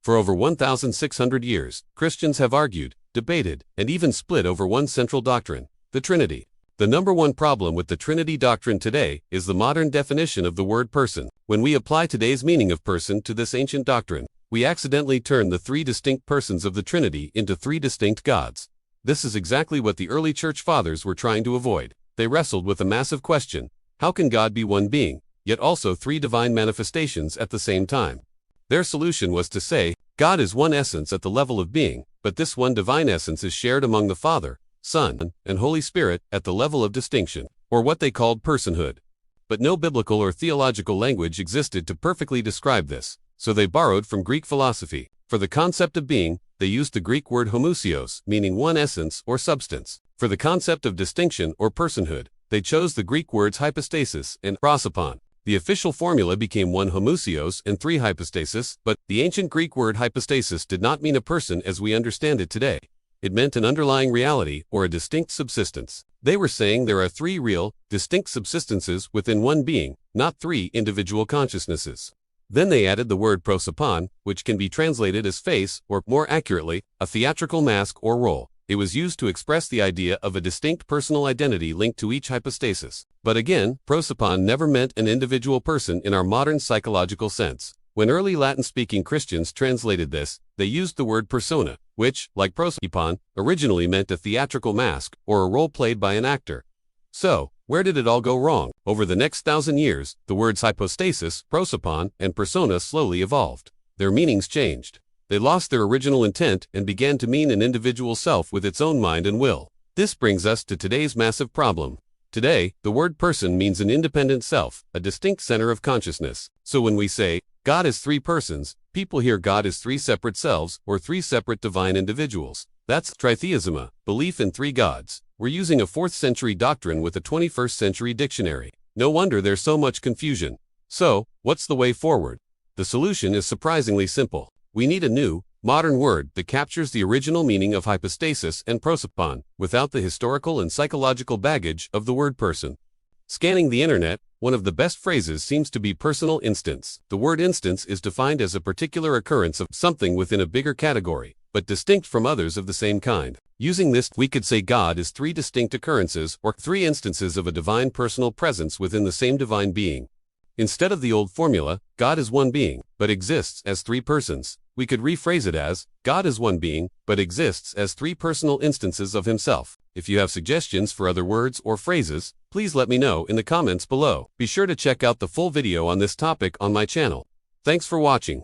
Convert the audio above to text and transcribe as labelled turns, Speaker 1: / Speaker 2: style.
Speaker 1: For over 1,600 years, Christians have argued, debated, and even split over one central doctrine, the Trinity. The number one problem with the Trinity doctrine today is the modern definition of the word person. When we apply today's meaning of person to this ancient doctrine, we accidentally turn the three distinct persons of the Trinity into three distinct gods. This is exactly what the early church fathers were trying to avoid. They wrestled with a massive question: how can God be one being, yet also three divine manifestations at the same time? Their solution was to say, God is one essence at the level of being, but this one divine essence is shared among the Father, Son, and Holy Spirit at the level of distinction, or what they called personhood. But no biblical or theological language existed to perfectly describe this, so they borrowed from Greek philosophy. For the concept of being, they used the Greek word homoousios, meaning one essence or substance. For the concept of distinction or personhood, they chose the Greek words hypostasis and prosopon. The official formula became one homoousios and three hypostasis, but the ancient Greek word hypostasis did not mean a person as we understand it today. It meant an underlying reality or a distinct subsistence. They were saying there are three real, distinct subsistences within one being, not three individual consciousnesses. Then they added the word prosopon, which can be translated as face, or more accurately, a theatrical mask or role. It was used to express the idea of a distinct personal identity linked to each hypostasis. But again, prosopon never meant an individual person in our modern psychological sense. When early Latin-speaking Christians translated this, they used the word persona, which, like prosopon, originally meant a theatrical mask or a role played by an actor. So, where did it all go wrong? Over the next 1,000 years, the words hypostasis, prosopon, and persona slowly evolved. Their meanings changed. They lost their original intent and began to mean an individual self with its own mind and will. This brings us to today's massive problem. Today, the word person means an independent self, a distinct center of consciousness. So when we say, God is three persons, people hear God as three separate selves or three separate divine individuals. That's tritheism, belief in three gods. We're using a 4th century doctrine with a 21st century dictionary. No wonder there's so much confusion. So, what's the way forward? The solution is surprisingly simple. We need a new, modern word that captures the original meaning of hypostasis and prosopon, without the historical and psychological baggage of the word person. Scanning the internet, one of the best phrases seems to be personal instance. The word instance is defined as a particular occurrence of something within a bigger category, but distinct from others of the same kind. Using this, we could say God is three distinct occurrences or three instances of a divine personal presence within the same divine being. Instead of the old formula, God is one being, but exists as three persons, we could rephrase it as, God is one being, but exists as three personal instances of himself. If you have suggestions for other words or phrases, please let me know in the comments below. Be sure to check out the full video on this topic on my channel. Thanks for watching.